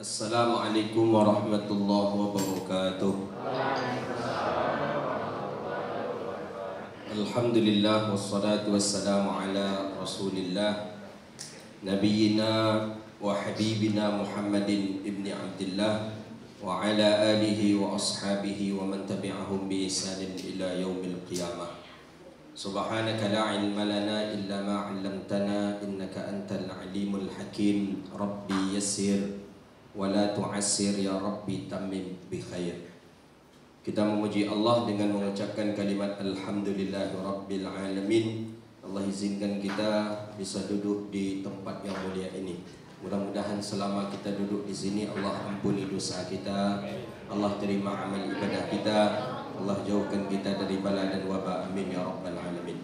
Assalamualaikum warahmatullahi wabarakatuh. Alhamdulillah wassalatu wassalamu ala Rasulillah Nabiyyina wa habibina Muhammadin ibni Abdillah wa ala alihi wa ashabihi wa man tabi'ahum bi ihsanin ila yaumil qiyamah. Subhanaka la ilma lana illa ma 'allamtana innaka antal alimul hakim. Rabbi yassir wa la tu'assir ya Rabbi tammim bi khair. Kita memuji Allah dengan mengucapkan kalimat alhamdulillahi rabbil alamin. Allah izinkan kita bisa duduk di tempat yang mulia ini. Mudah-mudahan selama kita duduk di sini Allah ampuni dosa kita, Allah terima amal ibadah kita, Allah jauhkan kita dari bala dan wabah, amin ya rabbal alamin.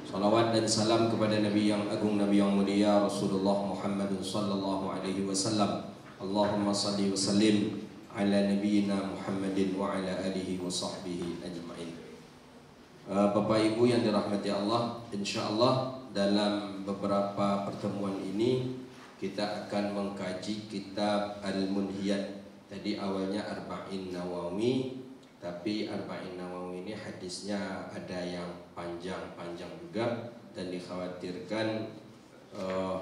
Salawat dan salam kepada Nabi yang agung, Nabi yang mulia, Rasulullah Muhammad sallallahu alaihi wasallam. Allahumma salli wa sallim ala nabiyyina Muhammadin wa ala alihi wa sahbihi ajma'in. Bapak Ibu yang dirahmati Allah, insyaallah dalam beberapa pertemuan ini kita akan mengkaji kitab Al-Munhiyat. Tadi awalnya Arba'in Nawawi, tapi Arba'in Nawawi ini hadisnya ada yang panjang-panjang juga dan dikhawatirkan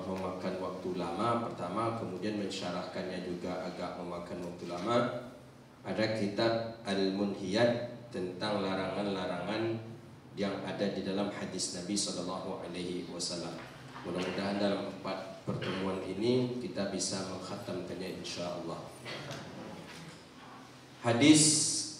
memakan waktu lama pertama, kemudian mensyarahkannya juga agak memakan waktu lama. Ada kitab Al-Munhiyat tentang larangan-larangan yang ada di dalam hadis Nabi Sallallahu Alaihi Wasallam. Mudah-mudahan dalam 4 pertemuan ini kita bisa mengkhatamkannya insyaallah. Hadis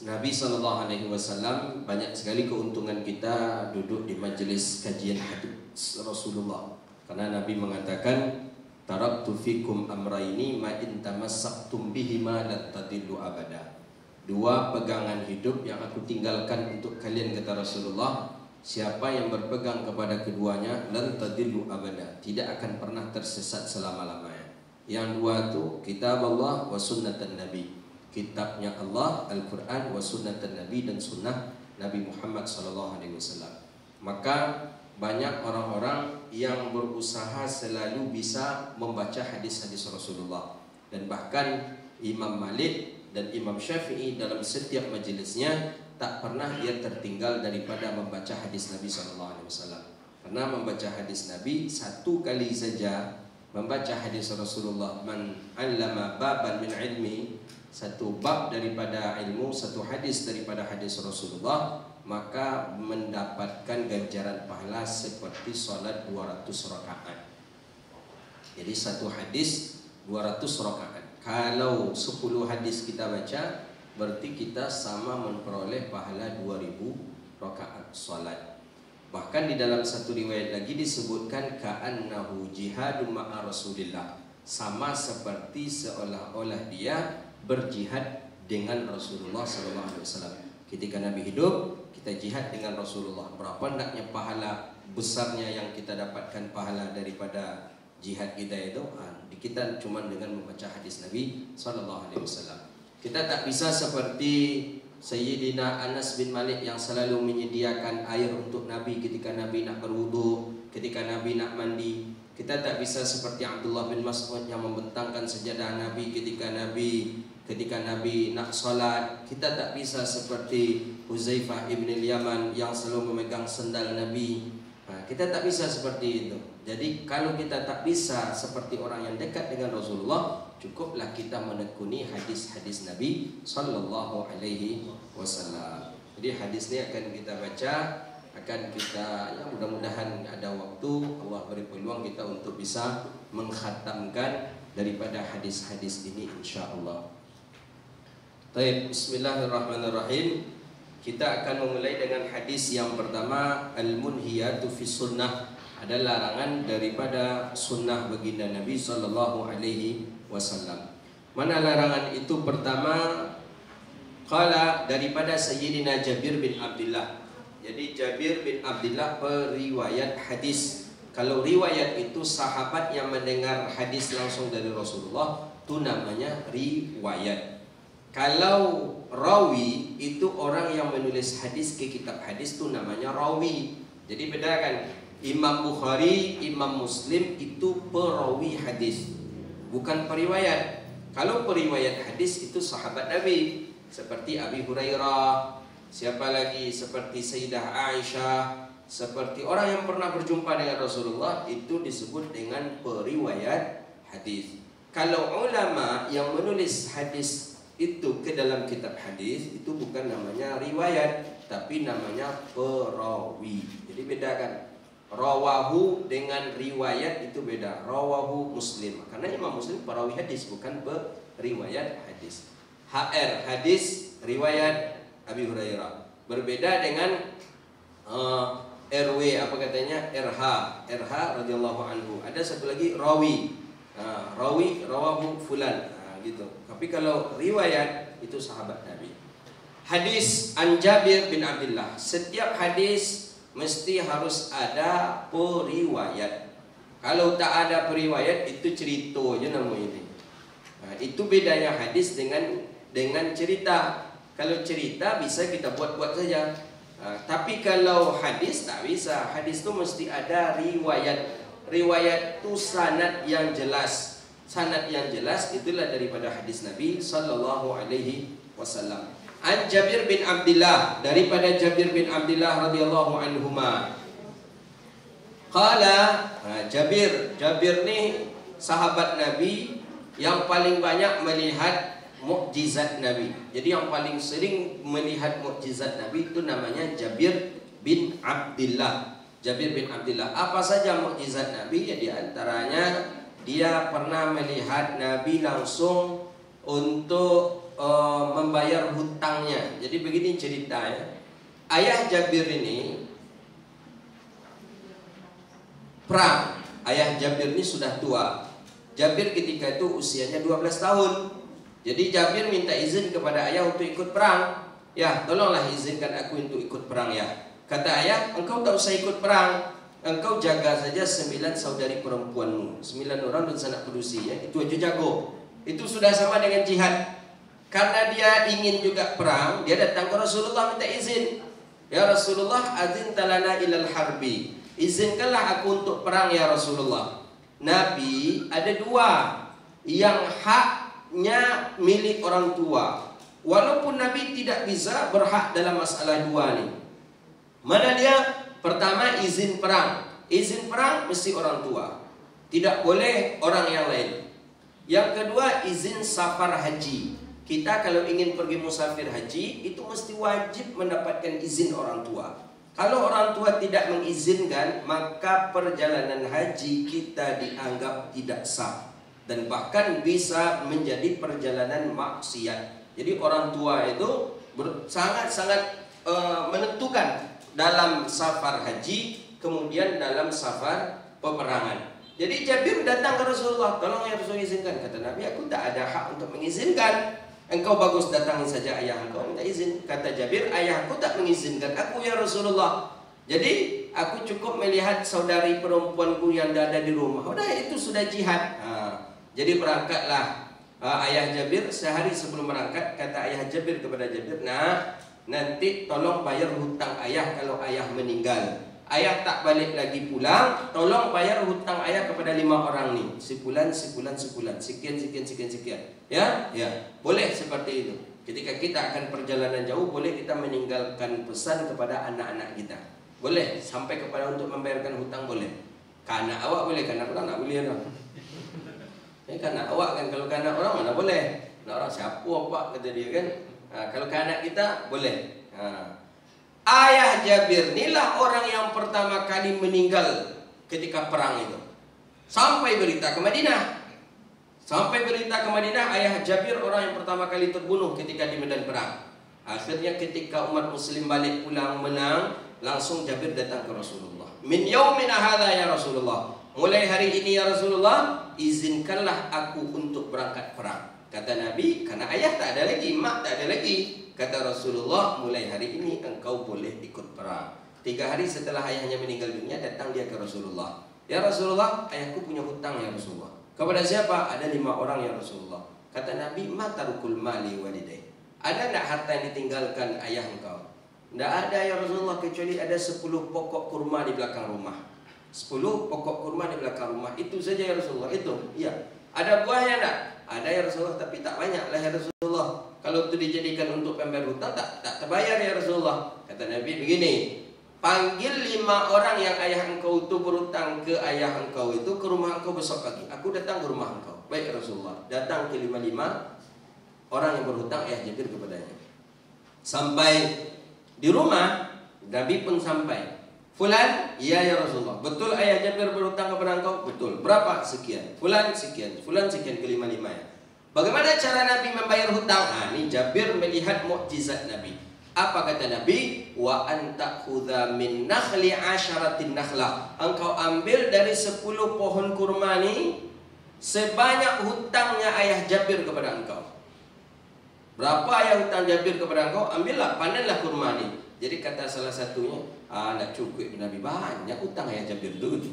Nabi Sallallahu Alaihi Wasallam, banyak sekali keuntungan kita duduk di majelis kajian hadis Rasulullah. Karena Nabi mengatakan, taraktu fikum amraini ma in tamassaktum bihima lan tadillu abada. 2 pegangan hidup yang aku tinggalkan untuk kalian, kata Rasulullah. Siapa yang berpegang kepada keduanya, lan tadillu abada, tidak akan pernah tersesat selama-lamanya. Yang 2 itu kitab Allah wa sunnatan Nabi. Kitabnya Allah, Al-Quran, wa sunnatan Nabi, dan sunnah Nabi Muhammad SAW. Maka banyak orang-orang yang berusaha selalu bisa membaca hadis-hadis Rasulullah. Dan bahkan Imam Malik dan Imam Syafi'i dalam setiap majelisnya tak pernah dia tertinggal daripada membaca hadis Nabi SAW. Karena membaca hadis Nabi 1 kali saja, membaca hadis Rasulullah, man 'allama baban min ilmi, 1 bab daripada ilmu, 1 hadis daripada hadis Rasulullah, maka mendapatkan ganjaran pahala seperti salat 200 rakaat. Jadi 1 hadis 200 rakaat. Kalau 10 hadis kita baca, berarti kita sama memperoleh pahala 2000 rakaat salat. Bahkan di dalam satu riwayat lagi disebutkan ka'annahu jihadun ma'a Rasulillah, sama seperti seolah-olah dia berjihad dengan Rasulullah SAW. Ketika Nabi hidup, kita jihad dengan Rasulullah. Berapa hendaknya pahala besarnya yang kita dapatkan pahala daripada jihad kita itu? Kita cuma dengan membaca hadis Nabi SAW. Kita tak bisa seperti Sayyidina Anas bin Malik yang selalu menyediakan air untuk Nabi ketika Nabi nak berwudu, ketika Nabi nak mandi. Kita tak bisa seperti Abdullah bin Mas'ud yang membentangkan sejadah Nabi ketika Nabi nak salat. Kita tak bisa seperti Huzaifah ibn al-Yaman yang selalu memegang sendal Nabi. Kita tak bisa seperti itu. Jadi kalau kita tak bisa seperti orang yang dekat dengan Rasulullah, cukuplah kita menekuni hadis-hadis Nabi Sallallahu Alaihi Wasallam. Jadi hadis ini akan kita baca, akan kita, ya mudah-mudahan ada waktu, Allah beri peluang kita untuk bisa mengkhatamkan daripada hadis-hadis ini insyaallah. Baik, bismillahirrahmanirrahim. Kita akan memulai dengan hadis yang pertama, Al-Munhiyatu fi sunnah. Ada larangan daripada sunnah baginda Nabi Sallallahu Alaihi Wasallam. Mana larangan itu? Pertama, qala, daripada Sayyidina Jabir bin Abdullah. Jadi Jabir bin Abdullah periwayat hadis. Kalau riwayat itu sahabat yang mendengar hadis langsung dari Rasulullah, itu namanya riwayat. Kalau rawi itu orang yang menulis hadis ke kitab hadis, itu namanya rawi. Jadi bedakan. Imam Bukhari, Imam Muslim itu perawi hadis, bukan periwayat. Kalau periwayat hadis itu sahabat Nabi seperti Abi Hurairah, siapa lagi, seperti Sayyidah Aisyah, seperti orang yang pernah berjumpa dengan Rasulullah, itu disebut dengan periwayat hadis. Kalau ulama yang menulis hadis itu ke dalam kitab hadis, itu bukan namanya riwayat, tapi namanya perawi. Jadi bedakan. Rawahu dengan riwayat itu beda. Rawahu Muslim, karena Imam Muslim perawi hadis, bukan periwayat hadis. HR hadis, riwayat Abi Hurairah. Berbeda dengan RW, apa katanya, RH radhiyallahu anhu. Ada satu lagi rawi. Rawi, rawahu fulan, gitu. Tapi kalau riwayat itu sahabat Nabi. Hadis an Jabir bin Abdullah. Setiap hadis mesti harus ada periwayat. Kalau tak ada periwayat, itu cerita aja namanya ini. Itu bedanya hadis dengan cerita. Kalau cerita bisa kita buat-buat saja. Tapi kalau hadis tak bisa. Hadis itu mesti ada riwayat. Riwayat itu sanad yang jelas. Sanad yang jelas itulah daripada hadis Nabi sallallahu alaihi wasallam. An Jabir bin Abdullah, daripada Jabir bin Abdullah radhiyallahu anhuma. Qala, Jabir ni sahabat Nabi yang paling banyak melihat mukjizat Nabi. Jadi yang paling sering melihat mukjizat Nabi itu namanya Jabir bin Abdullah. Jabir bin Abdullah. Apa saja mukjizat Nabi? Ya, di antaranya dia pernah melihat Nabi langsung untuk membayar hutangnya. Jadi begini ceritanya. Ayah Jabir ini perang. Ayah Jabir ini sudah tua. Jabir ketika itu usianya 12 tahun. Jadi Jabir minta izin kepada ayah untuk ikut perang. Ya, tolonglah izinkan aku untuk ikut perang ya. Kata ayah, engkau tak usah ikut perang. Engkau jaga saja 9 saudari perempuanmu. 9 orang dan sanak perusi ya. Itu aja jago. Itu sudah sama dengan jihad. Karena dia ingin juga perang, dia datang ke Rasulullah minta izin. Ya Rasulullah, azin talana ilal harbi. Izinkanlah aku untuk perang ya Rasulullah. Nabi ada dua yang haknya milik orang tua. Walaupun Nabi tidak bisa berhak dalam masalah dua ni. Mana dia? Pertama, izin perang. Izin perang mesti orang tua. Tidak boleh orang yang lain. Yang kedua, izin safar haji. Kita kalau ingin pergi musafir haji, itu mesti wajib mendapatkan izin orang tua. Kalau orang tua tidak mengizinkan, maka perjalanan haji kita dianggap tidak sah. Dan bahkan bisa menjadi perjalanan maksiat. Jadi orang tua itu sangat-sangat menentukan dalam safar haji, kemudian dalam safar peperangan. Jadi Jabir datang ke Rasulullah, tolong ya Rasul izinkan. Kata Nabi, aku tak ada hak untuk mengizinkan. Engkau bagus datangin saja ayah engkau minta izin. Kata Jabir, ayahku tak mengizinkan aku ya Rasulullah. Jadi aku cukup melihat saudari perempuanku yang ada di rumah. Udah itu sudah jihad. Jadi berangkatlah ayah Jabir. Sehari sebelum berangkat kata ayah Jabir kepada Jabir, nah nanti tolong bayar hutang ayah kalau ayah meninggal. Ayah tak balik lagi pulang, tolong bayar hutang ayah kepada 5 orang nih. Sebulan, sekian. Ya, ya, boleh seperti itu. Ketika kita akan perjalanan jauh, boleh kita meninggalkan pesan kepada anak-anak kita. Boleh, sampai kepada untuk membayarkan hutang boleh. Kanak awak boleh, kanak orang tak boleh. Kanak awak kan, kalau kanak orang mana boleh. Kanak orang siapa apa kata dia kan. Kalau kanak kita boleh. Ayah Jabir inilah orang yang pertama kali meninggal ketika perang itu. Sampai berita ke Madinah. Ayah Jabir orang yang pertama kali terbunuh ketika di medan perang. Akhirnya ketika umat muslim balik pulang menang, langsung Jabir datang ke Rasulullah. Min yaumina hadza ya Rasulullah. Mulai hari ini ya Rasulullah, izinkanlah aku untuk berangkat perang. Kata Nabi, karena ayah tak ada lagi, mak tak ada lagi. Kata Rasulullah, mulai hari ini engkau boleh ikut perang. 3 hari setelah ayahnya meninggal dunia, datang dia ke Rasulullah. Ya Rasulullah, ayahku punya hutang ya Rasulullah. Kepada siapa? Ada 5 orang ya Rasulullah. Kata Nabi, ma tarukul mali walidai. Ada tak harta yang ditinggalkan ayah engkau? Tidak ada ya Rasulullah, kecuali ada 10 pokok kurma di belakang rumah. 10 pokok kurma di belakang rumah. Itu saja ya Rasulullah. Itu, iya. Ada buahnya tak? Ada ya Rasulullah, tapi tak banyak lah ya Rasulullah. Kalau itu dijadikan untuk pembayar hutang tak terbayar ya Rasulullah. Kata Nabi begini, panggil 5 orang yang ayah engkau itu berhutang ke ayah engkau itu ke rumah engkau besok pagi. Aku datang ke rumah engkau. Baik Rasulullah. Datang ke 5 orang yang berhutang ayah Jabir kepadanya. Sampai di rumah, Nabi pun sampai. Fulan, iya ya Rasulullah. Betul ayah Jabir berhutang kepada engkau? Betul. Berapa? Sekian. Fulan sekian. Fulan sekian ke 5 ya. Bagaimana cara Nabi membayar hutang? Ini Jabir melihat mukjizat Nabi. Apa kata Nabi? Wa anta khudha min nakhli 'asharatin nakhlah. Engkau ambil dari 10 pohon kurma ni sebanyak hutangnya ayah Jabir kepada engkau. Berapa ayah hutang Jabir kepada engkau? Ambillah, panenlah kurma ni. Jadi kata salah satunya, tak cukup Nabi, banyak hutang ayah Jabir dulu.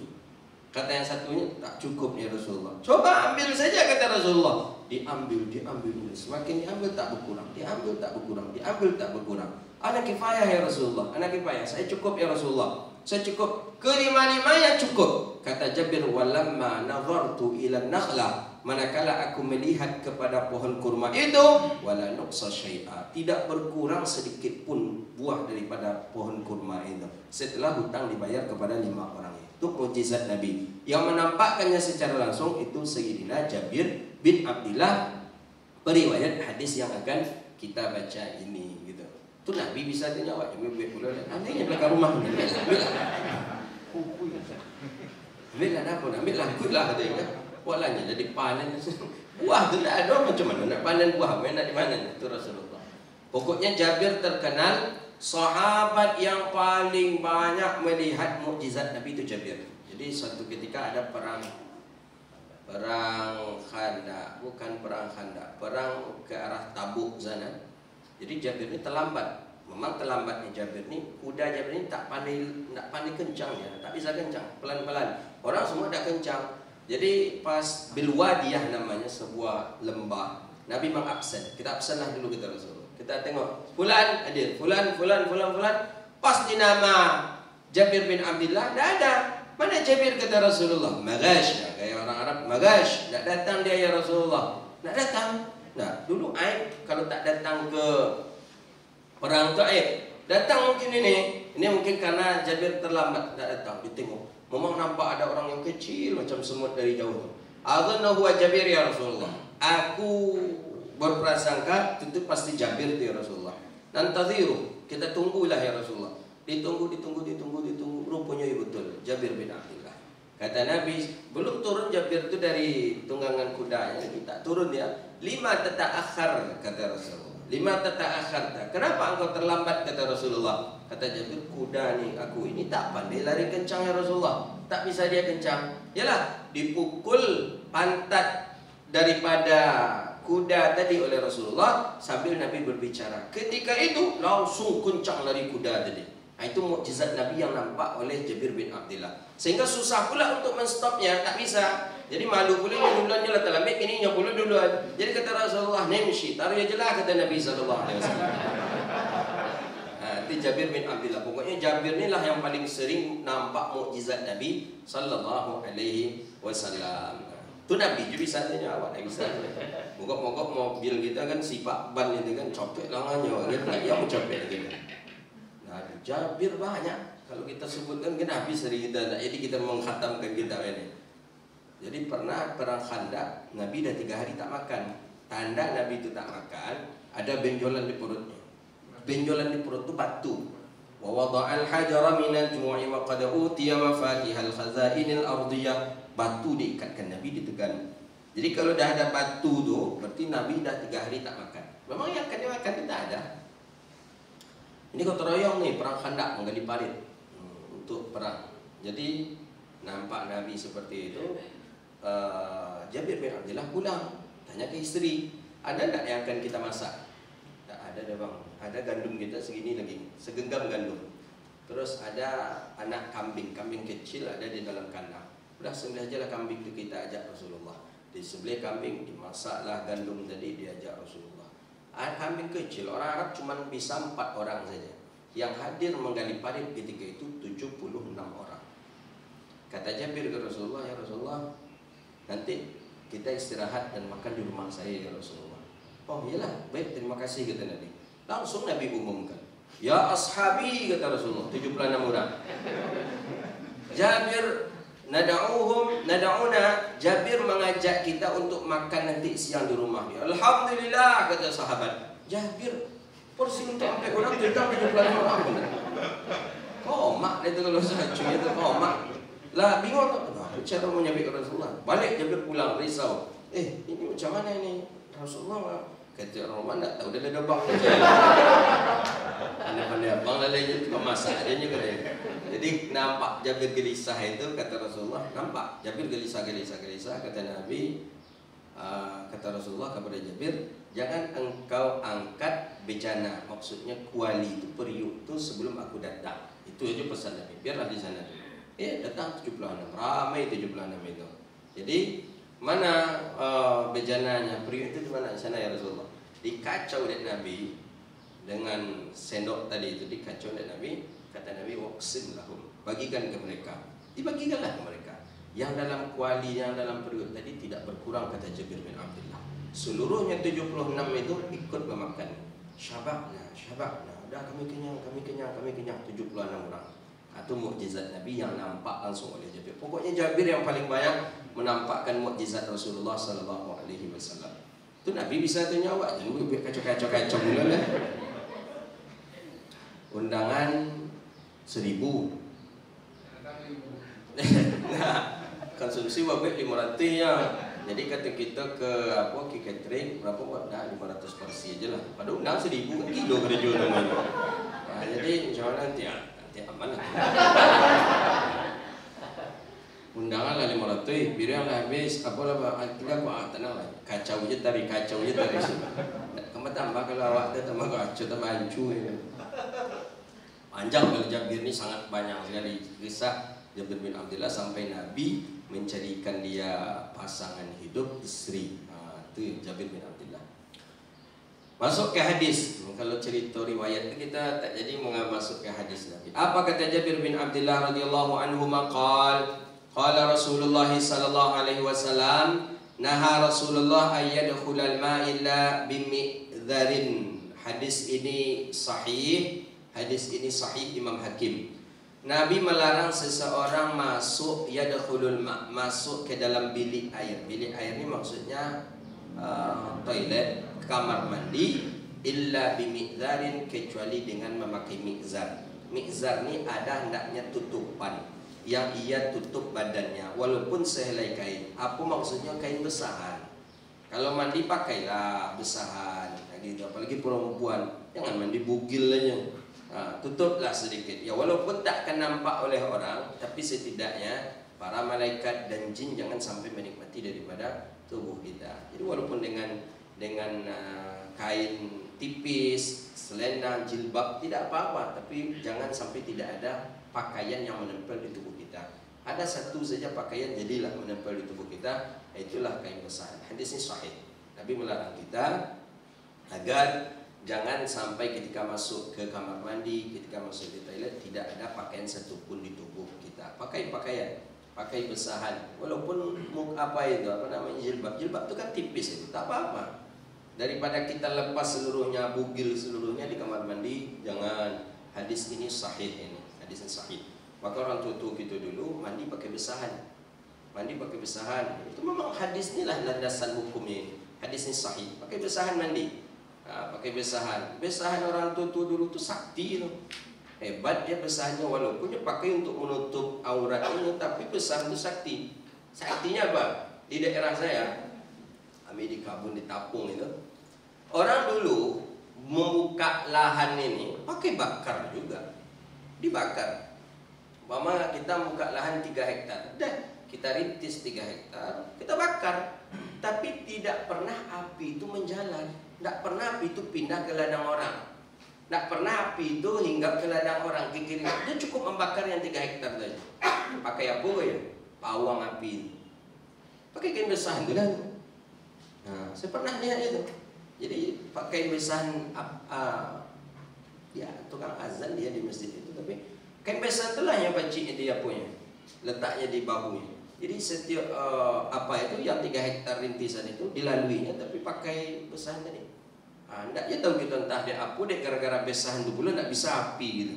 Kata yang satunya, tak cukup ya Rasulullah. Coba ambil saja kata Rasulullah. Diambil. Semakin diambil tak berkurang. Diambil tak berkurang. Ana kifayah ya Rasulullah. Ana kifayah. Saya cukup ya Rasulullah. Saya cukup. Ke-5 ya cukup. Kata Jabir, walamma nazartu ila nakhlah. Manakala aku melihat kepada pohon kurma itu, wala nuqsa syai'a. Tidak berkurang sedikit pun buah daripada pohon kurma itu. Setelah hutang dibayar kepada 5 orang itu. Itu mukjizat Nabi. Yang menampakkannya secara langsung itu Sayyidina Jabir bin Abdullah, periwayat hadis yang akan kita baca ini gitu. Itu Nabi bisa tanya awak Jabir pula. Andainya belakang rumah ni. Ambillah apa? Ambillah kutlah katanya. Walanya jadi panen. Buah tu tak ada, macam mana nak panen buah? Nak di mana? Itu Rasulullah. Pokoknya Jabir terkenal sahabat yang paling banyak melihat mukjizat Nabi itu Jabir. Jadi suatu ketika ada perang Khandaq, bukan perang Khandaq, perang ke arah Tabuk sana. Jadi Jabir ini terlambat. Memang terlambatnya Jabir ini, kuda Jabir ini tak pandai kencang ya, tak bisa kencang, pelan-pelan. Orang semua dah kencang. Jadi pas Bilwadiyah namanya, sebuah lembah, Nabi mengabsen. Kita absenlah dulu kita Rasul. Kita tengok fulan hadir, fulan. Pas di nama Jabir bin Abdullah, dah ada. Mana Jabir kata Rasulullah? Magash, kayak orang Arab, magash. Tak datang dia ya Rasulullah. Tak datang. Nah, dulu aib kalau tak datang ke perang tu aib. Datang mungkin ini mungkin karena Jabir terlambat tak datang. Ditengok, memang nampak ada orang yang kecil macam semut dari jauh tu. Adhannahu wa Jabir ya Rasulullah. Aku berprasangka itu pasti Jabir tu ya Rasulullah. Nantaziru, kita tunggulah ya Rasulullah. Ditunggu. Rupanya betul Jabir bin Abdullah. Kata Nabi, belum turun Jabir itu dari tunggangan kudanya, kita turun ya. 5 tata'akhar kata Rasulullah. 5 tata'akhar. Kenapa engkau terlambat kata Rasulullah? Kata Jabir, kuda ni aku ini tak pandai lari kencang ya Rasulullah. Tak bisa dia kencang. Yalah, dipukul pantat daripada kuda tadi oleh Rasulullah sambil Nabi berbicara. Ketika itu langsung kencang lari kuda tadi. Itu mukjizat Nabi yang nampak oleh Jabir bin Abdullah. Sehingga susah pula untuk menstopnya, tak bisa. Jadi malu pula duluan je lah terlambat, ininya pula duluan. Jadi kata Rasulullah, nimshi, taruh je lah kata Nabi SAW. Itu Jabir bin Abdullah. Pokoknya Jabir ni lah yang paling sering nampak mukjizat Nabi sallallahu alaihi wasallam. Tu Nabi je bisa tanya, awak tak bisa. Mogok-mogok mobil kita kan sifat ban itu kan copet lengannya, dia pun copet gitu. Nah, Jabir banyak. Kalau kita sebutkan kan habis hari kita. Jadi kita mengkhatamkan kitab ini. Jadi pernah perang Khandaq, Nabi dah 3 hari tak makan. Tanda Nabi itu tak makan, ada benjolan di perutnya. Benjolan di perut itu batu. Wa wada'al hajara minal jumu'i wa qad utiya mafatihal khazainil ardiyah. Batu diikatkan Nabi ditekan. Jadi kalau dah ada batu tu, berarti Nabi dah 3 hari tak makan. Memang yang akan dia makan itu tak ada. Ini gotong royong nih, perang Khandaq menggali parit untuk perang. Jadi nampak Nabi seperti itu. Jabir bin Abdullah pulang, tanya ke isteri, ada tak yang akan kita masak? Tak ada dah bang. Ada gandum kita segini lagi, segenggam gandum. Terus ada anak kambing kecil ada di dalam kandang. Udah sembelih aja lah kambing itu, kita ajak Rasulullah. Di sebelah kambing dimasaklah gandum tadi, diajak Rasulullah. Kambing kecil, orang Arab cuma bisa 4 orang saja. Yang hadir menggali parit ketika itu 76 orang. Kata Jabir ke Rasulullah, ya Rasulullah, nanti kita istirahat dan makan di rumah saya ya Rasulullah. Oh iyalah, baik, terima kasih, kata Nabi. Langsung Nabi umumkan, ya ashabi, kata Rasulullah, 76 orang. Jabir nada'una, Jabir mengajak kita untuk makan nanti siang di rumahnya. Alhamdulillah, kata sahabat. Jabir, porsi untuk 4 orang tentang 76 orang. Komak itu kalau sahaja itu komak. Lah bingung tak? Cara menyabik Rasulullah. Balik Jabir pulang risau. Ini macam mana ini Rasulullah? Kata orang tak tahu dia dah bang. Pandai-pandai abang lalai itu masak aja kata. Jadi nampak Jabir gelisah itu, kata Rasulullah, nampak Jabir gelisah. Kata Nabi, kata Rasulullah kepada Jabir, jangan engkau angkat bejana, maksudnya kuali itu, periuk itu sebelum aku datang. Itu aja pesan Nabi, biarlah di sana. Datang 76, ramai 76 itu. Jadi mana bejananya, periuk itu di mana? Di sana ya Rasulullah. Dikacau oleh Nabi dengan sendok tadi itu, dikacau oleh Nabi. Kata Nabi, waqsim lahum, bagikan ke mereka. Dibagikanlah ke mereka. Yang dalam kuali, yang dalam periuk tadi tidak berkurang, kata Jabir bin Abdullah. Seluruhnya 76 itu ikut memakan. Syabakna. Dah kami kenyang, 76 orang. Itu mukjizat Nabi yang nampak langsung oleh Jabir. Pokoknya Jabir yang paling banyak menampakkan mukjizat Rasulullah sallallahu alaihi wasallam. Itu Nabi bisa tanya awak, jangan buat kacau-kacau dulu lah. Undangan 1000. Nah, konsumsi wabek 500 ya. Jadi kata kita ke catering berapa buat? Dah 500 porsi aja lah. Pada undang 1000 kan kilo kerja namanya. Nah, jadi macam mana nanti aman lah. Undangan lah 500, birang lah habis, apalah kita tenang lah. Kacau je tari. Kamu tambah kalau awak tu tambah kacau, tambah hancur. Panjang kalau Jabir ni, sangat banyak sekali kisah Jabir bin Abdullah sampai Nabi mencarikan dia pasangan hidup, isteri. Itu Jabir bin Abdullah. Masuk ke hadis. Kalau cerita riwayat itu kita tak jadi masuk ke hadis Nabi. Apa kata Jabir bin Abdullah radhiyallahu anhu? Qala Rasulullah sallallahu alaihi wasallam, naha Rasulullah ayyadkhul al-ma'ila bimi'dharin. Hadis ini sahih Imam Hakim. Nabi melarang seseorang masuk yadkhulul ma', masuk ke dalam bilik air. Bilik air ini maksudnya toilet, kamar mandi, illa bimi'dharin, kecuali dengan memakai mi'zar. Mi'zar ni ada hendaknya tutupan yang ia tutup badannya, walaupun sehelai kain. Apa maksudnya? Kain besahan. Kalau mandi pakailah besahan, gitu. Apalagi perempuan, jangan mandi bugil aja. Tutuplah sedikit. Ya walaupun tak akan nampak oleh orang, tapi setidaknya para malaikat dan jin jangan sampai menikmati daripada tubuh kita. Jadi walaupun dengan kain tipis, selendang, jilbab, tidak apa-apa, tapi jangan sampai tidak ada pakaian yang menempel di tubuh kita. Ada satu saja pakaian jadilah menempel di tubuh kita, itulah kain besahan. Hadis ini sahih. Nabi melarang kita agar jangan sampai ketika masuk ke kamar mandi, ketika masuk di toilet, tidak ada pakaian satupun di tubuh kita. Pakai pakaian, pakai besahan. Walaupun jilbab. Jilbab itu kan tipis, itu tak apa-apa. Daripada kita lepas seluruhnya, bugil seluruhnya di kamar mandi, jangan. Hadis ini sahih ini. Hadis ini sahih. Maka orang tua kita dulu mandi pakai besahan. Itu memang hadis inilah landasan hukumnya ini. Hadis ini sahih. Pakai besahan mandi. Pakai besahan. Besahan orang tua dulu tu sakti tu. Hebat dia besahannya, walaupun dia pakai untuk menutup auratnya, tapi besahan itu sakti. Saktinya apa? Di daerah saya, kami di Kabun, di Tapung itu, orang dulu membuka lahan ini pakai bakar juga. Dibakar. Mama kita buka lahan 3 hektar. Dah, kita rintis 3 hektar, kita bakar. Tapi tidak pernah api itu menjalar. Tidak pernah api itu pindah ke ladang orang. Tidak pernah api itu hinggap ke ladang orang ke kiri. Dia cukup membakar yang 3 hektar saja. Pakai apa ya? Pawang api. Pakai kain besahan tu kan. Saya pernah lihat itu. Jadi pakai besahan ya tukang azan dia di masjid itu, tapi kain besahan itulah yang pacik dia punya, letaknya di bahunya. Jadi setiap apa itu yang 3 hektar rintisan itu dilaluinya tapi pakai besahan tadi. Ndak ya tahu kita entah dia apa dek gara-gara besahan itu pula ndak bisa api gitu.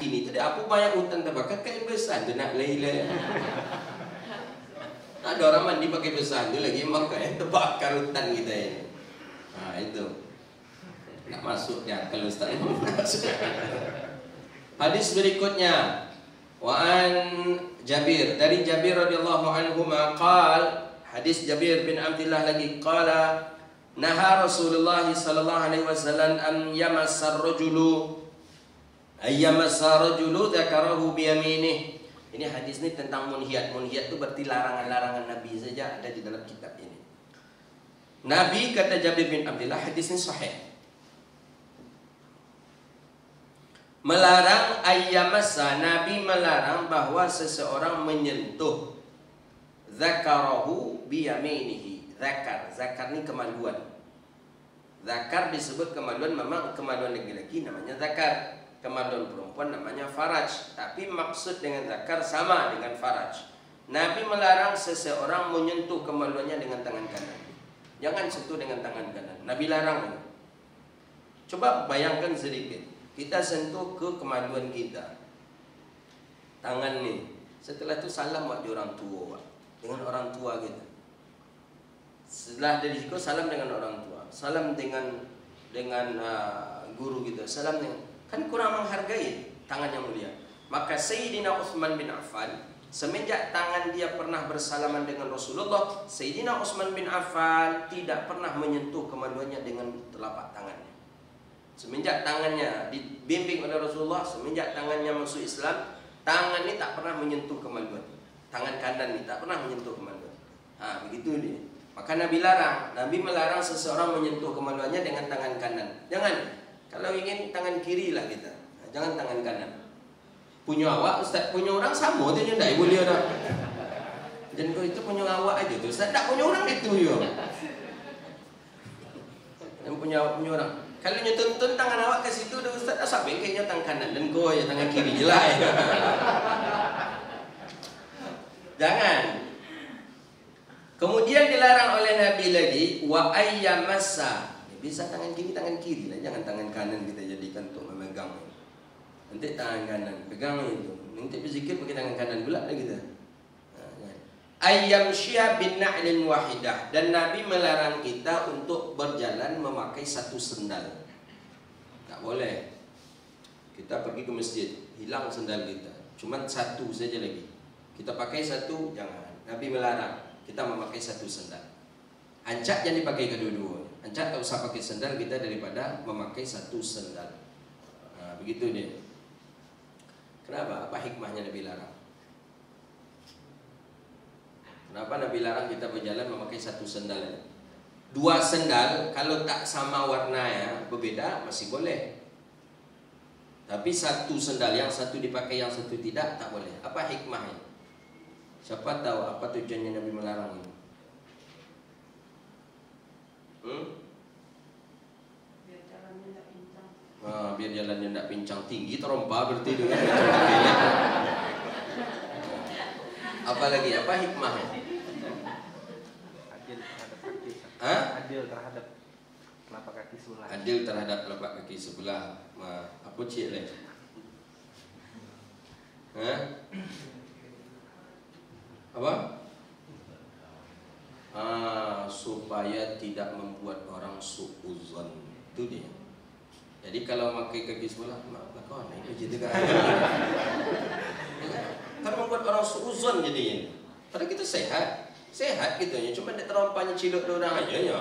Gini itu dia apa banyak hutan terbakar kayak besahan tu nak lele. Ada orang mandi pakai besahan tu lagi makanya terbakar hutan kita ini. Itu. Nggak masuk ya kalau Ustaz. Hadis berikutnya wa an Jabir, dari Jabir radhiyallahu anhu maqal, hadis Jabir bin Abdullah lagi qala naha Rasulullah sallallahu alaihi wasallam an yamassar rajulu dzakarahu bi yaminih. Ini hadis ini tentang munhiyat. Munhiyat itu berarti larangan-larangan Nabi saja ada di dalam kitab ini. Nabi kata Jabir bin Abdullah, hadis ini sahih, melarang ayyamassa, Nabi melarang bahwa seseorang menyentuh zakarahu biyaminihi. Zakar ini kemaluan. Zakar disebut kemaluan, memang kemaluan laki-laki namanya zakar, kemaluan perempuan namanya faraj. Tapi maksud dengan zakar sama dengan faraj. Nabi melarang seseorang menyentuh kemaluannya dengan tangan kanan. Jangan sentuh dengan tangan kanan. Nabi larang. Coba bayangkan sedikit. Kita sentuh ke kemaluan kita, tangan nih. Setelah itu salam wajah orang tua, dengan orang tua kita. Setelah dari situ salam dengan orang tua, salam dengan guru kita, salam dengan, kan kurang menghargai tangan yang mulia. Maka Sayyidina Utsman bin Affan, semenjak tangan dia pernah bersalaman dengan Rasulullah, Sayyidina Utsman bin Affan tidak pernah menyentuh kemaluannya dengan telapak tangannya. Semenjak tangannya dibimbing oleh Rasulullah, semenjak tangannya masuk Islam, tangan ini tak pernah menyentuh kemaluan. Tangan kanan ini tak pernah menyentuh kemaluan. Begitu dia. Maka Nabi larang. Nabi melarang seseorang menyentuh kemaluannya dengan tangan kanan. Jangan. Kalau ingin tangan kiri lah kita. Jangan tangan kanan. Punya awak, Ustaz, punya orang sama tu je tak boleh dah. Dan kau itu punya awak aja tu. Ustaz tak punya orang itu yo. Yang punya orang. Kalau nyetuntun tangan awak ke situ, dah Ustaz dah sampai kayaknya tangan kanan dan kau ya tangan kiri je lah. Jangan. Kemudian dilarang oleh Nabi lagi wa ayyamassa. Bisa tangan kiri lah, jangan tangan kanan kita jadikan untuk memegang. Nanti tangan kanan pegang itu. Nanti berzikir pakai tangan kanan pula lah kita. Ayyamshiya bin na'lin wahidah, dan Nabi melarang kita untuk berjalan memakai satu sendal. Tak boleh. Kita pergi ke masjid, hilang sendal kita, cuma satu saja lagi. Kita pakai satu, jangan. Nabi melarang kita memakai satu sendal. Ancak jangan dipakai kedua-dua. Ancak tak usah pakai sendal kita daripada memakai satu sendal. Begitu dia. Kenapa? Apa hikmahnya Nabi larang? Kenapa Nabi larang kita berjalan memakai satu sendal? Dua sendal kalau tak sama warnanya, berbeda masih boleh. Tapi satu sendal, yang satu dipakai yang satu tidak, tak boleh. Apa hikmahnya? Siapa tahu apa tujuannya Nabi melarang ini? Biar jalannya tak pincang. Biar jalannya tak pincang, tinggi terompa berarti dengan. Apalagi apa hikmahnya? Adil terhadap kaki. Adil terhadap telapak kaki sebelah. Adil terhadap telapak kaki sebelah. Apa cik leh? Apa? Supaya tidak membuat orang suuzon. Itu dia. Jadi kalau pakai kaki sebelah, maaflah kawan, ini gitu kan. Kan membuat orang suuzon jadinya. Padahal kita sehat gitu ya. Cuma dia terompahnya cilok orang aja ya.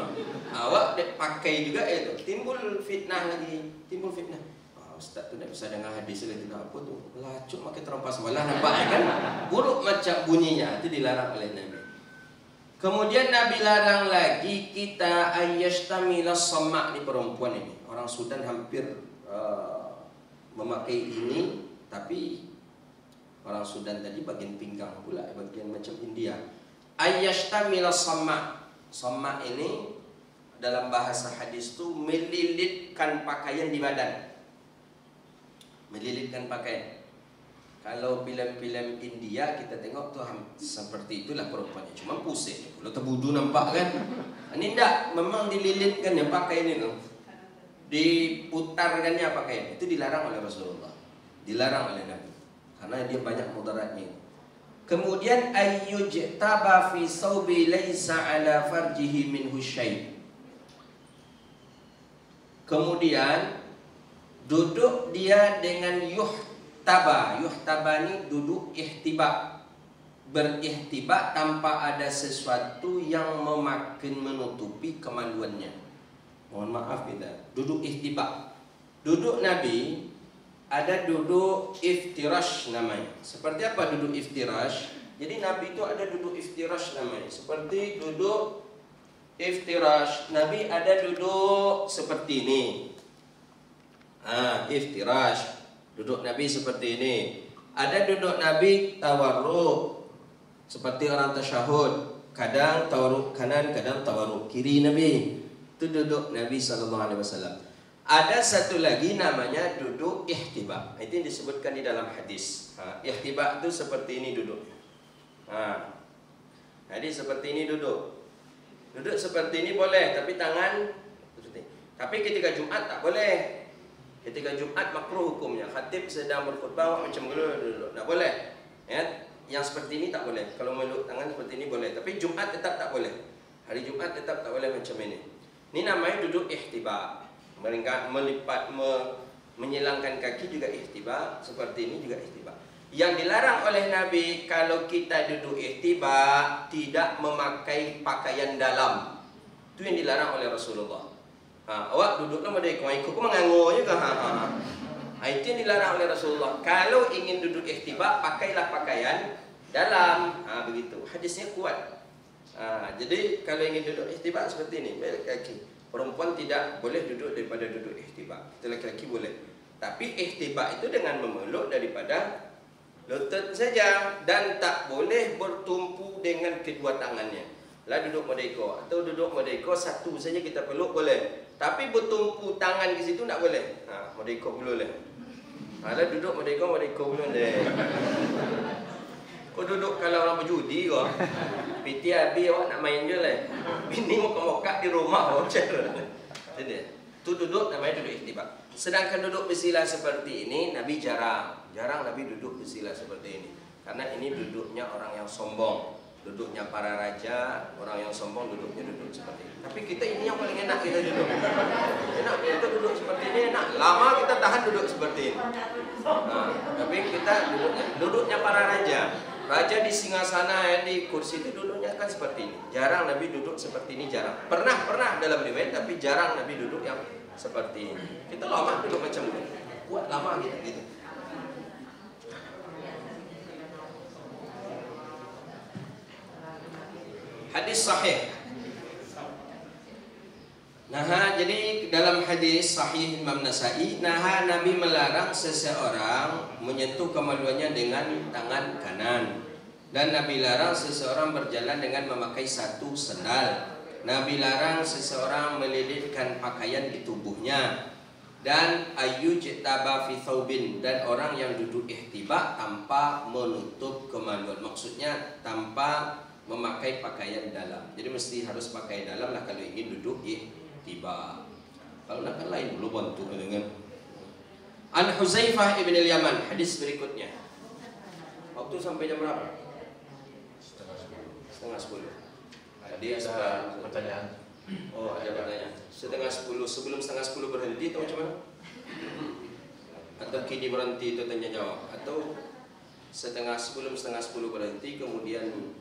Awak dia pakai juga itu. Timbul fitnah lagi. Ustaz tu tak bisa dengar hadis lagi tak apa tu. Lacuk makin terompah sebelah, nampak kan? Buruk macam bunyinya. Itu dilarang oleh Nabi. Kemudian Nabi larang lagi kita ayyashtamila samma di perempuan ini. Orang Sudan hampir memakai ini, tapi orang Sudan tadi bagian pinggang pula, bagian macam India. Ayyashtamila samma. Samma ini dalam bahasa hadis itu melilitkan pakaian di badan. Melilitkan pakaian. Kalau film-film India kita tengok tuh seperti itulah perempuannya, cuma pusing, kalau terbudu nampak kan. Ini enggak, memang dililitkan ya pakai ini tuh, diputarkannya pakai itu dilarang oleh Rasulullah, dilarang oleh Nabi, karena dia banyak mudaratnya. Kemudian ayyujtaba fi saubi laisa ala farjihi minhu syai'. Kemudian duduk dia dengan yuhtaba. Yuhtaba ini duduk ihtiba, berihtiba tanpa ada sesuatu yang memakin menutupi kemaluannya. Mohon maaf kita, duduk ihtiba. Duduk Nabi ada duduk iftirash namanya. Seperti apa duduk iftirash? Jadi Nabi itu ada duduk iftirash namanya. Seperti duduk iftirash, Nabi ada duduk seperti ini. Iftirash. Duduk Nabi seperti ini. Ada duduk Nabi tawarruk, seperti orang tasyahud. Kadang tawarruk kanan, kadang tawarruk kiri Nabi. Itu duduk Nabi SAW. Ada satu lagi namanya duduk ihtiba. Itu yang disebutkan di dalam hadis. Ihtiba itu seperti ini duduk. Jadi seperti ini duduk. Duduk seperti ini boleh, tapi tangan. Tapi ketika Jumat tak boleh. Ketika Jumat makruh hukumnya. Khatib sedang berkhutbah macam duduk, tak boleh. Ya, yang seperti ini tak boleh. Kalau meluk tangan seperti ini boleh. Tapi Jumat tetap tak boleh. Hari Jumat tetap tak boleh macam ini. Ini namanya duduk ihtiba. Melipat, menyilangkan kaki juga ihtiba. Seperti ini juga ihtiba. Yang dilarang oleh Nabi kalau kita duduk ihtiba tidak memakai pakaian dalam. Itu yang dilarang oleh Rasulullah. Awak duduklah merdeka, ikut mengangur juga. Itu yang dilarang oleh Rasulullah. Kalau ingin duduk ihtiba, pakailah pakaian dalam. Begitu. Hadisnya kuat. Jadi kalau ingin duduk ihtiba seperti ini, balik kaki. Perempuan tidak boleh duduk daripada duduk ihtiba. Kita laki-laki boleh. Tapi ihtiba itu dengan memeluk daripada lutut saja dan tak boleh bertumpu dengan kedua tangannya. Lah duduk merdeka atau duduk merdeka satu saja kita peluk boleh. Tapi bertumpu tangan di situ tak boleh. Merdeka boleh. Lah duduk merdeka boleh. Kau duduk kalau orang berjudi kau. PT habis awak nak main je lah. Bini moka-moka di rumah macam tu. Tu duduk namanya duduk ihtiba. Sedangkan duduk bersila seperti ini Nabi jarang Nabi duduk bersila seperti ini. Karena ini duduknya orang yang sombong. Duduknya para raja, orang yang sombong duduk seperti ini. Tapi kita ini yang paling enak kita duduk. Enak kita duduk seperti ini enak. Lama kita tahan duduk seperti ini. Tapi kita duduknya para raja. Raja di singgasana di kursi itu duduknya kan seperti ini. Jarang Nabi duduk seperti ini, jarang. Pernah dalam riwayat tapi jarang Nabi duduk yang seperti ini. Kita lama duduk macam ini. Kuat lama gitu. Hadis sahih. Jadi dalam hadis sahih Imam Nasai, Nabi melarang seseorang menyentuh kemaluannya dengan tangan kanan. Dan Nabi larang seseorang berjalan dengan memakai satu sendal. Nabi larang seseorang melilitkan pakaian di tubuhnya. Dan ayyujtaba fi thawbin, dan orang yang duduk ihtiba tanpa menutup kemaluan. Maksudnya tanpa memakai pakaian dalam. Jadi mesti harus pakai dalam lah kalau ingin duduk ihtiba. Kalau nak kan lain belum bantu dengan. An Huzaifah ibn al-Yaman, hadis berikutnya. Waktu sampai jam berapa? Setengah 10. Tadi ada pertanyaan. Oh, ada pertanyaan. Setengah 10, sebelum setengah 10 berhenti atau macam mana? Atau kini berhenti itu tanya jawab, atau sebelum setengah 10 berhenti kemudian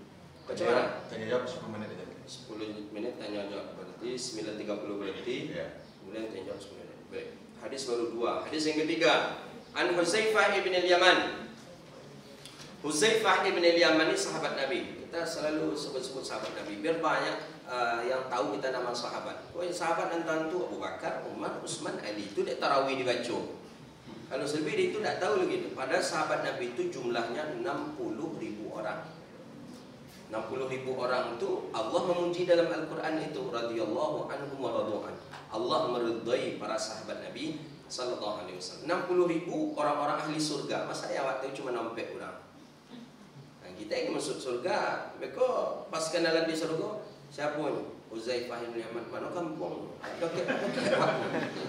macam mana? Tanya jawab 10 menit aja. 10 menit tanya jawab, berarti 9.30 berhenti. Kemudian tanya jawab 10 menit. Baik. Hadis baru 2. Hadis yang ketiga. An Huzaifah ibn al-Yaman. Huzaifah ibn al-Yaman ini sahabat Nabi. Kita selalu sebut-sebut sahabat Nabi biar banyak yang tahu kita nama sahabat. Oh, sahabat dan tu Abu Bakar, Umar, Utsman, Ali itu dia tarawih dibaca. Kalau selebih itu tak tahu lagi. Pada sahabat Nabi itu jumlahnya 60.000 orang. 60.000 orang itu Allah memuji dalam Al-Quran itu radhiyallahu anhum wa radu'an. Allah meridai para sahabat Nabi sallallahu alaihi wasallam. 60.000 orang-orang ahli surga. Masa ya waktu cuma nampak orang. Nah, kita yang masuk surga, mereka pas kenalan di surga, siapa ni? Huzaifah bin Yaman. Mana kampung?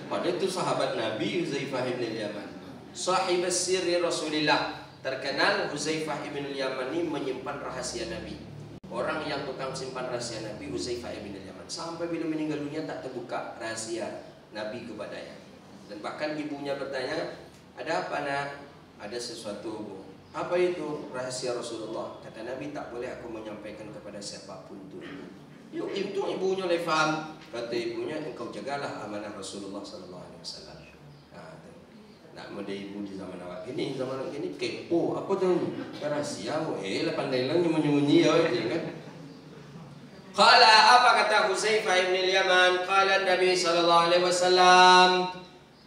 Padahal itu sahabat Nabi Huzaifah bin Yaman. Sahib sirri Rasulillah. Terkenal Huzaifah bin Yaman ini menyimpan rahasia Nabi. Orang yang tukang simpan rahasia Nabi Huzaifah bin Yaman. Sampai bila meninggal dunia tak terbuka rahasia Nabi kepadanya. Dan bahkan ibunya bertanya, ada apa nak? Ada sesuatu bu. Apa itu? Rahasia Rasulullah. Kata Nabi, tak boleh aku menyampaikan kepada siapapun tu. Yuk, itu ibunya boleh faham. Kata ibunya, engkau jagalah amanah Rasulullah sallallahu alaihi wasallam. Nak mode ibu di zaman awak ini, zaman awak ini kepo. Apa tu? Rahasia. Lah pandai lah nyembunyi ya kan. Qala, apa kata Huzaifah bin Yaman? Qala Nabi sallallahu alaihi wasallam,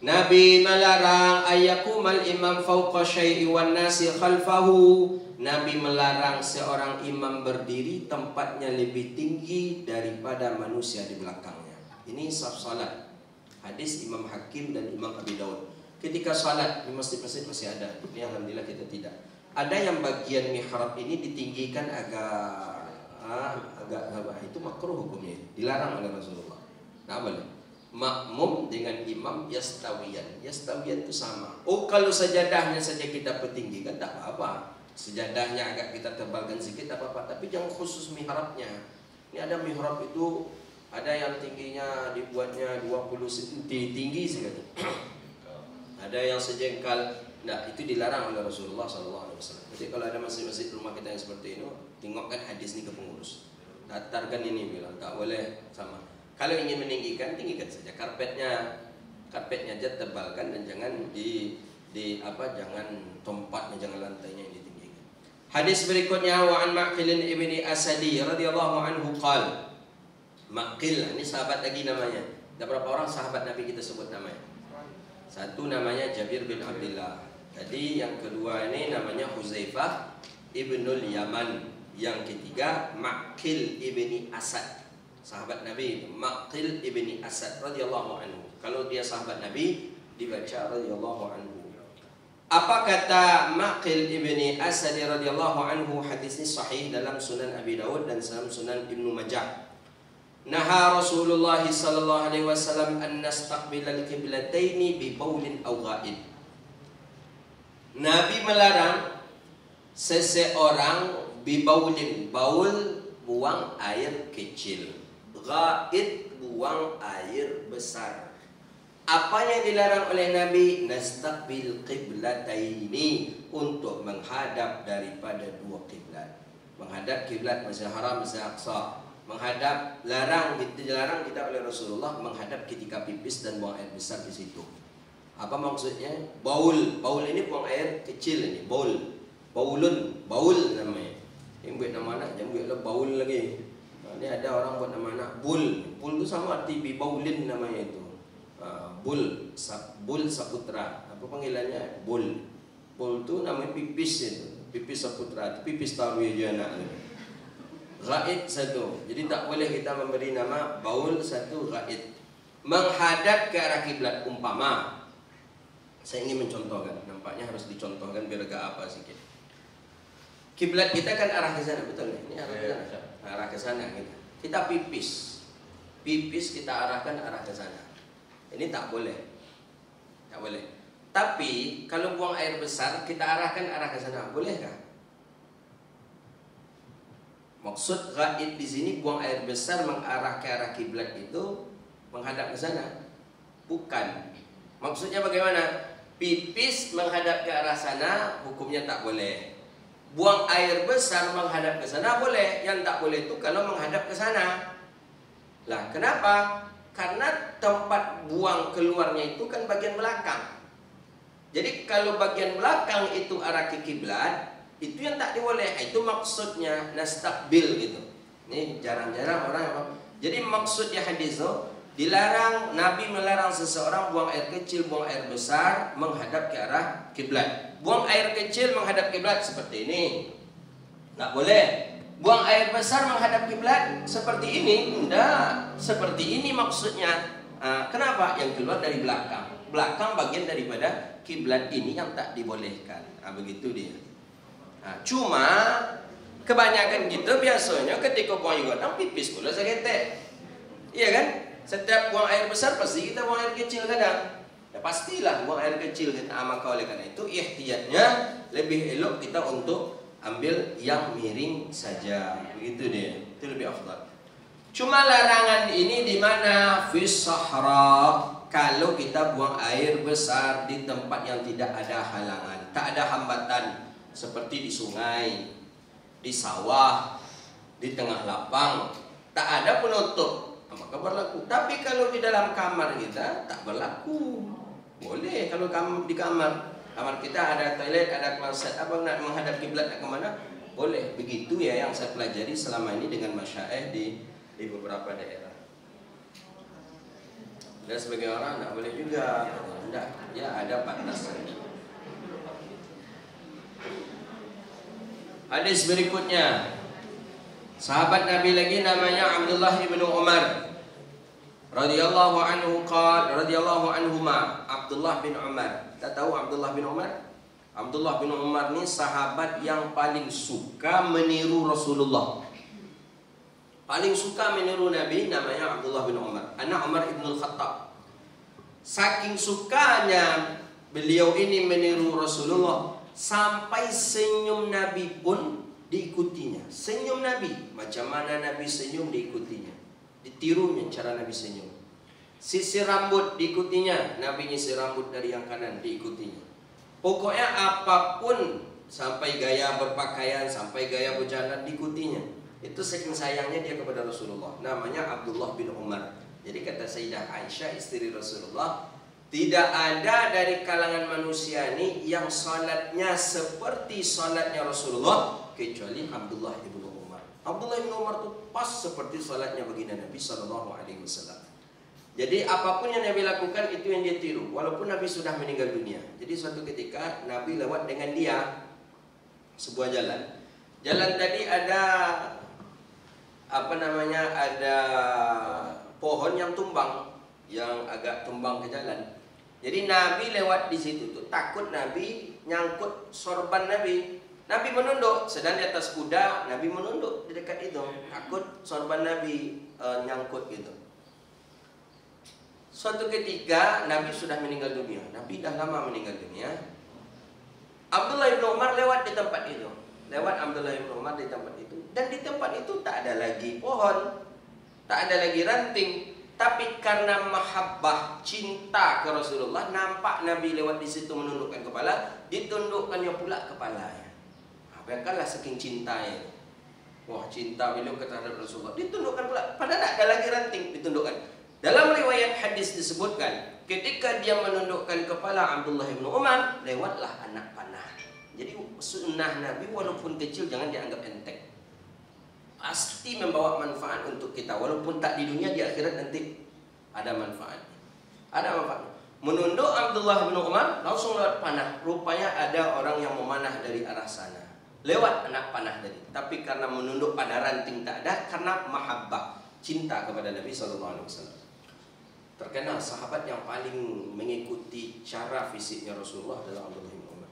Nabi melarang ayakumal imam fauqa syai'i wan nasi khalfahu. Nabi melarang seorang imam berdiri tempatnya lebih tinggi daripada manusia di belakangnya. Ini saf salat. Hadis Imam Hakim dan Imam Abi Daud. Ketika salat di masjid-masjid masih ada. Ini alhamdulillah kita tidak. Ada yang bagian mihrab ini ditinggikan agak itu makruh hukumnya. Dilarang oleh Rasulullah. Nah, boleh. Makmum dengan imam yastawiyan. Yastawiyan itu sama. Oh, kalau sajadahnya saja kita pertinggikan tak apa-apa. Sajadahnya agak kita tebalkan sedikit tak apa-apa. Tapi jangan khusus mihrabnya. Ini ada mihrab itu ada yang tingginya dibuatnya 20 cm tinggi sekali. Ada yang sejengkal. Nah, itu dilarang oleh Rasulullah SAW. Jadi kalau ada masjid-masjid rumah kita yang seperti ini, tengokkan hadis ini ke pengurus. Datarkan ini bilang tak boleh sama. Kalau ingin meninggikan, tinggikan saja karpetnya aja tebalkan dan jangan jangan tempatnya, jangan lantainya yang ditinggikan. Hadis berikutnya wa an Maqil ibni Asadi radhiyallahu anhu qala. Maqil ini sahabat lagi namanya. Ada berapa orang sahabat Nabi kita sebut namanya? Satu namanya Jabir bin Abdullah. Tadi yang kedua ini namanya Huzaifah ibnul Yaman. Yang ketiga Maqil ibni Asad. Sahabat Nabi Maqil ibni Asad radhiyallahu anhu. Kalau dia sahabat Nabi dibaca radhiyallahu anhu. Apa kata Maqil ibni Asad radhiyallahu anhu? Hadis ini sahih dalam Sunan Abi Daud dan dalam Sunan Ibnu Majah. Naha Rasulullah sallallahu alaihi wasallam an nastaqbilal qiblataini bi baulin aw ghaib. Nabi melarang seseorang bi baulin, baul buang air kecil, ghaid buang air besar. Apa yang dilarang oleh Nabi? Nastaqbil qiblataini, untuk menghadap daripada dua kiblat. Menghadap kiblat Masjidil Haram, Masjidil Aqsa. Menghadap, dilarang kita oleh Rasulullah menghadap ketika pipis dan buang air besar di situ. Apa maksudnya? Baul ini buang air kecil ini, baul namanya. Yang buat nama anak jangan buatlah baul lagi. Ini ada orang buat nama anak bul itu sama arti baulin namanya itu. Bul Saputra. Apa panggilannya? Bul itu namanya pipis itu. Pipis Saputra, pipis tarwi aja anak. Ghaid satu. Jadi tak boleh kita memberi nama baul satu, ghaid. Menghadap ke arah kiblat. Umpama saya ingin mencontohkan, nampaknya harus dicontohkan biar agak apa sikit. Kiblat kita kan arah ke sana, betul nih? Ini arah ke sana. Arah ke sana kita. Kita pipis kita arahkan arah ke sana. Ini tak boleh. Tak boleh. Tapi kalau buang air besar kita arahkan arah ke sana, bolehkah? Maksud ghaid di sini buang air besar mengarah ke arah kiblat itu menghadap ke sana. Bukan. Maksudnya bagaimana? Pipis menghadap ke arah sana hukumnya tak boleh. Buang air besar menghadap ke sana boleh. Yang tak boleh itu kalau menghadap ke sana. Lah, kenapa? Karena tempat buang keluarnya itu kan bagian belakang. Jadi kalau bagian belakang itu arah ke kiblat, itu yang tak boleh. Itu maksudnya nastaqbil gitu. Ini jarang-jarang orang apa. Jadi maksudnya hadis itu dilarang, Nabi melarang seseorang buang air kecil, buang air besar menghadap ke arah kiblat. Buang air kecil menghadap kiblat seperti ini, tak boleh. Buang air besar menghadap kiblat seperti ini, enggak. Seperti ini maksudnya. Kenapa? Yang keluar dari belakang. belakang bagian daripada kiblat ini yang tak dibolehkan. Begitu dia. Cuma kebanyakan kita biasanya ketika buang air godang pipis pula seketek. Iya kan? Setiap buang air besar pasti kita buang air kecil kadang. Ya pastilah buang air kecil kita. Maka oleh karena itu ihtiyatnya lebih elok kita untuk ambil yang miring saja. Begitu dia. Itu lebih afdal. Cuma larangan ini di mana? Fis sahra. Kalau kita buang air besar di tempat yang tidak ada halangan, tak ada hambatan, seperti di sungai, di sawah, di tengah lapang, tak ada penutup, maka berlaku. Tapi kalau di dalam kamar kita tak berlaku. Boleh kalau di kamar kita ada toilet, ada kloset, nak menghadap kiblat nak kemana? Boleh. Begitu ya yang saya pelajari selama ini dengan masyaikh di beberapa daerah. Dan sebagai orang tak boleh juga. Tidak, ya ada batasan. Hadis berikutnya, sahabat Nabi lagi namanya Abdullah bin Umar radhiyallahu anhu radhiyallahu anhuma. Abdullah bin Umar. Kita tahu Abdullah bin Umar? Abdullah bin Umar ni sahabat yang paling suka meniru Rasulullah. Paling suka meniru Nabi namanya Abdullah bin Umar, anak Umar ibn al-Khattab. Saking sukanya beliau ini meniru Rasulullah, sampai senyum Nabi pun diikutinya. Senyum Nabi, macam mana Nabi senyum diikutinya, ditirunya cara Nabi senyum. Sisir rambut diikutinya, Nabi nyisir rambut dari yang kanan diikutinya. Pokoknya apapun, sampai gaya berpakaian, sampai gaya berjalan diikutinya. Itu saking sayangnya dia kepada Rasulullah. Namanya Abdullah bin Umar. Jadi kata Sayyidah Aisyah istri Rasulullah, tidak ada dari kalangan manusia ini yang salatnya seperti salatnya Rasulullah kecuali Abdullah bin Umar. Abdullah bin Umar itu pas seperti salatnya baginda Nabi SAW. Jadi apapun yang Nabi lakukan itu yang dia tiru, walaupun Nabi sudah meninggal dunia. Jadi suatu ketika Nabi lewat dengan dia sebuah jalan. Jalan tadi ada ada pohon yang tumbang, yang agak tumbang ke jalan. Jadi Nabi lewat di situ tuh, takut Nabi nyangkut sorban Nabi. Nabi menunduk, sedang di atas kuda, Nabi menunduk di dekat itu, takut sorban Nabi nyangkut gitu. Suatu ketika Nabi sudah meninggal dunia, Nabi dah lama meninggal dunia. Abdullah bin Umar lewat di tempat itu, dan di tempat itu tak ada lagi pohon, tak ada lagi ranting. Tapi karena mahabbah, cinta ke Rasulullah, nampak Nabi lewat di situ menundukkan kepala, ditundukkannya pula kepalanya. Bayangkanlah saking cintanya. Wah, cinta beliau terhadap Rasulullah, ditundukkan pula. Padahal tak ada lagi ranting, ditundukkan. Dalam riwayat hadis disebutkan, ketika dia menundukkan kepala Abdullah bin Umar, lewatlah anak panah. Jadi sunnah Nabi walaupun kecil jangan dianggap enteng. Pasti membawa manfaat untuk kita, walaupun tak di dunia, di akhirat nanti ada manfaat. Ada manfaat. Menunduk Abdullah bin Umar, langsung lewat panah. Rupanya ada orang yang memanah dari arah sana, lewat anak panah tadi. Tapi karena menunduk pada ranting tak ada, karena mahabbah, cinta kepada Nabi SAW. Terkenal sahabat yang paling mengikuti cara fisiknya Rasulullah adalah Abdullah bin Umar.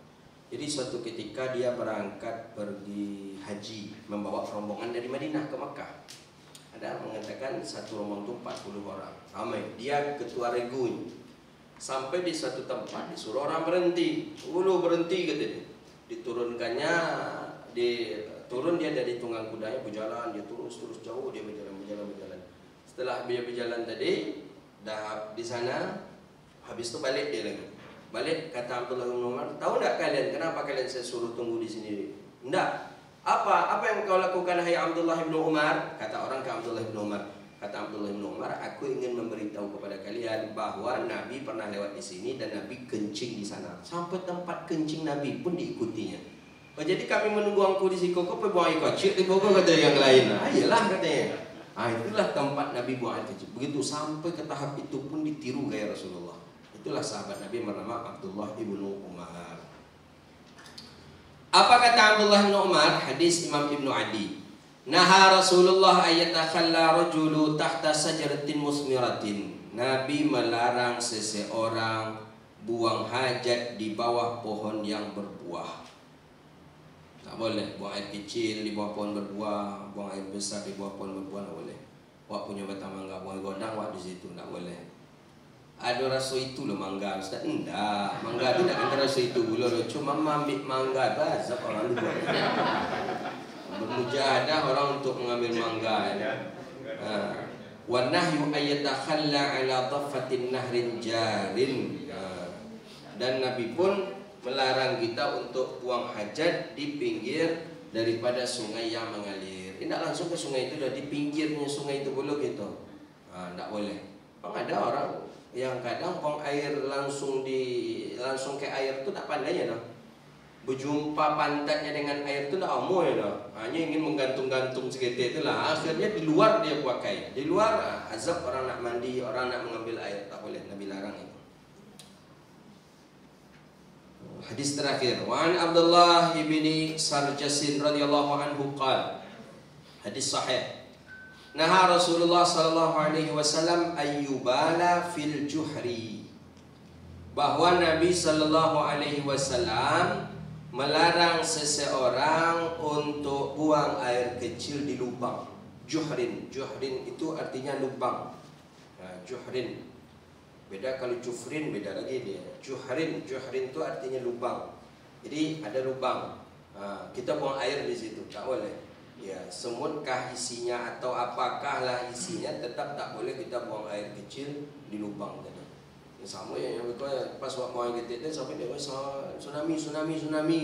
Jadi suatu ketika dia berangkat pergi haji, membawa rombongan dari Madinah ke Makkah. Ada mengatakan satu rombongan itu 40 orang, ramai. Dia ketua regu. Sampai di suatu tempat disuruh orang berhenti. Berhenti katanya. Diturunkannya, turun dia dari tunggang kudanya, berjalan, dia terus jauh, dia berjalan. Setelah dia berjalan tadi, dah di sana, habis itu balik dia lagi. Balik, kata Abdullah bin Umar, tahu tak kalian kenapa kalian saya suruh tunggu di sini? Enggak. Apa yang kau lakukan hai Abdullah bin Umar? Kata orang ke Abdullah bin Umar. Kata Abdullah bin Umar, aku ingin memberitahu kepada kalian bahwa Nabi pernah lewat di sini dan Nabi kencing di sana. Sampai tempat kencing Nabi pun diikutinya. Jadi kami menunggu engkau di situ, kau pergi buang air kecil di pokok, kata yang lain. Iyalah katanya. Itulah tempat Nabi buang air kecil. Begitu sampai ke tahap itu pun ditiru gaya Rasulullah. Itulah sahabat Nabi bernama Abdullah bin Umar. Apa kata Abdullah bin Umar? Hadis Imam Ibnu Adi. Naha Rasulullah ayatakhalla rajulu tahta sajaratin musmiratin. Nabi melarang seseorang buang hajat di bawah pohon yang berbuah. Tak boleh buang air kecil di bawah pohon berbuah, buang air besar di bawah pohon berbuah tak boleh. Wak punya batang mangga, buang godang wak di situ tak boleh. Ada rasa itu loh mangga, Ustaz. Enggak, mangga tu tak ada rasa itu loh. Cuma ambil mangga tu azab orang lupa. Bermujahadah orang untuk mengambil mangga ya. Wa nahyu ayatakhalla ala dhaffatin nahrin jarin. Dan Nabi pun melarang kita untuk buang hajat di pinggir daripada sungai yang mengalir. Tidak langsung ke sungai itu, dah di pinggirnya sungai itu boleh gitu. Tidak boleh. Ada orang yang kadang buang air langsung ke air itu tak pandai ya dah. Berjumpa pantatnya dengan air itu tak amoy ya dah. Hanya ingin menggantung-gantung seketik itulah. Akhirnya di luar dia pakai. Di luar azab orang nak mandi, orang nak mengambil air tak boleh. Nabi larang itu. Hadis terakhir, wa an Abdullah ibni Sarjasin radhiyallahu anhu qala. Hadis sahih. Naha Rasulullah sallallahu alaihi wasallam ayyubala fil juhri. Bahwa Nabi sallallahu alaihi wasallam melarang seseorang untuk buang air kecil di lubang. Juhrin itu artinya lubang. Juhrin. Beda kalau jufrin beda lagi dia. Juhrin itu artinya lubang. Jadi ada lubang. Kita buang air di situ tak boleh. Ya, semutkah isinya atau apakah lah isinya, tetap tak boleh kita buang air kecil di lubang tadi. Yang sama yang pas buang air kecil sampai dia tsunami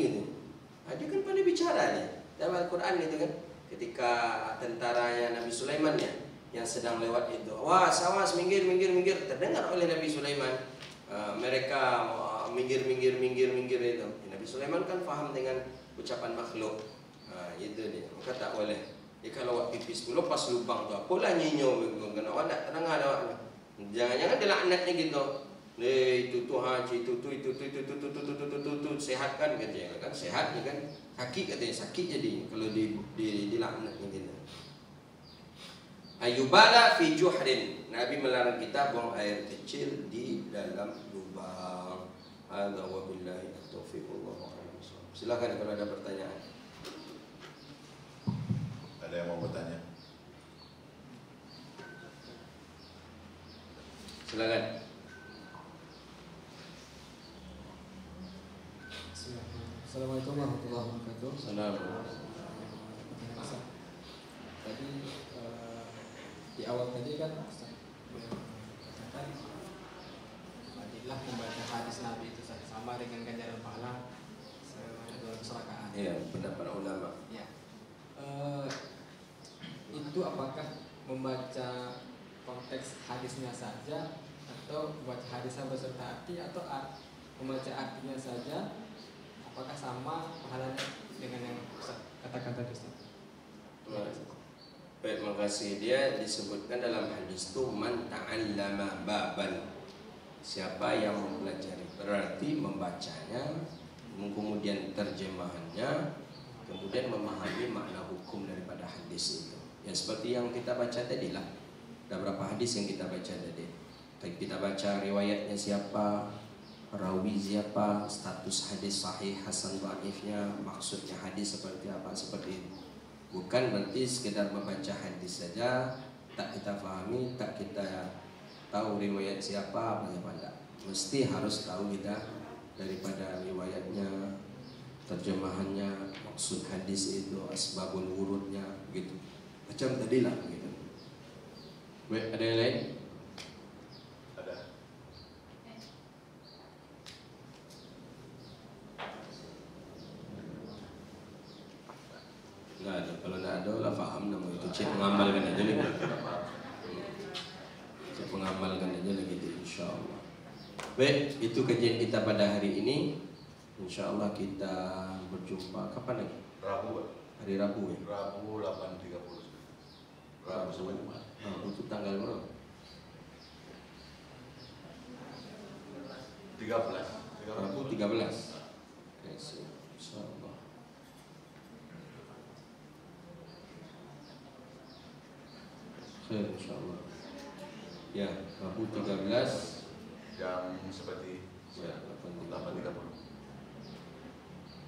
gitu. Dia kan pandai bicara dia. Dalam Al-Quran gitu kan. Ketika tentaranya Nabi Sulaiman ya, yang sedang lewat itu, wah sawas minggir, terdengar oleh Nabi Sulaiman. Mereka minggir itu. Nabi Sulaiman kan faham dengan ucapan makhluk. Itu dia. Maka tak boleh. Kalau awak pipis dulu pas lubang tu, apalah nyinyo kena awak tak tenang ada awak. Jangan-jangan dia laknatnya gitu. Itu tu haji itu sehatkan katanya kan, sehat kan. Sakit katanya, sakit jadi kalau di laknatnya gitu. Ayubala fi juhrin. Nabi melarang kita buang air kecil di dalam lubang. Hadza wa billahi taufiq wallahu a'lam. Silakan kalau ada pertanyaan. Ada yang mau bertanya? Silakan. Assalamualaikum warahmatullahi wabarakatuh. Assalamualaikum. Tadi di awal tadi kan katakan Fadilah membaca hadis Nabi itu sama dengan ganjaran pahala sebanyak 200 rakaat. Iya, pendapat ulama. Ya. Itu apakah membaca konteks hadisnya saja atau membaca hadisnya beserta arti atau membaca artinya saja? Apakah sama pahalanya dengan yang kata-kata itu? Baik, makasih. Dia disebutkan dalam hadis itu man ta'allama baban. Siapa yang mempelajari, berarti membacanya, kemudian terjemahannya, kemudian memahami makna hukum daripada hadis itu. Ya seperti yang kita baca tadi lah. Ada berapa hadis yang kita baca tadi? Kita baca riwayatnya siapa, rawi siapa, status hadis sahih, hasan, dhaifnya, maksudnya hadis seperti apa, seperti itu. Bukan berarti sekedar membaca hadis saja, tak kita fahami, tak kita tahu riwayat siapa, apa tidak. Mesti harus tahu kita daripada riwayatnya, terjemahannya, maksud hadis itu, asbabul wurudnya, gitu. Macam tadi lah, gitu. Baik, ada yang lain? Ada. Nggak ada. Kalau nggak ada lah faham nama itu. Cik mengamalkan aja lagi. Cik mengamalkan aja lagi itu, insya Allah. Baik, itu kajian kita pada hari ini. Insya Allah kita berjumpa kapan lagi? Rabu. Hari Rabu ya. Rabu 8.30. Rabu sebentar. Rabu itu tanggal berapa? 13. Rabu 13. Insya Allah. Khair, insya Allah. Ya, Rabu 13. Jam seperti Ya, 8.30.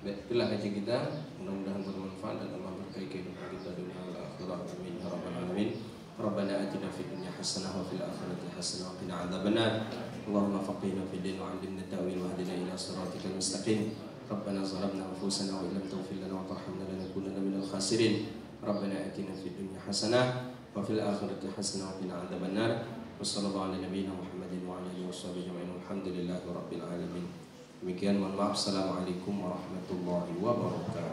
Baik, itulah kajian kita. Mudah-mudahan bermanfaat dan Allah berkahi kehidupan kita dunia wal akhirah. Amin ya rabbal alamin. Rabbana atina fid dunya hasanah wa fil akhirati hasanah wa qina adzabannar. Allahumma faqihna fid din wa 'allimna ta'wil wa hdina ila siratikal mustaqim. Rabbana zalamna anfusana wa illam taghfir lana wa tarhamna lanakunanna minal khasirin. Rabbana atina fid dunya hasanah wa fil akhirati hasanah wa qina adzabannar. Wassallallahu ala nabiyyina Muhammadin wa ala alihi washabihi ajma'in. Alhamdulillahi rabbil alamin. Demikian, mohon maaf. Assalamualaikum warahmatullahi wabarakatuh.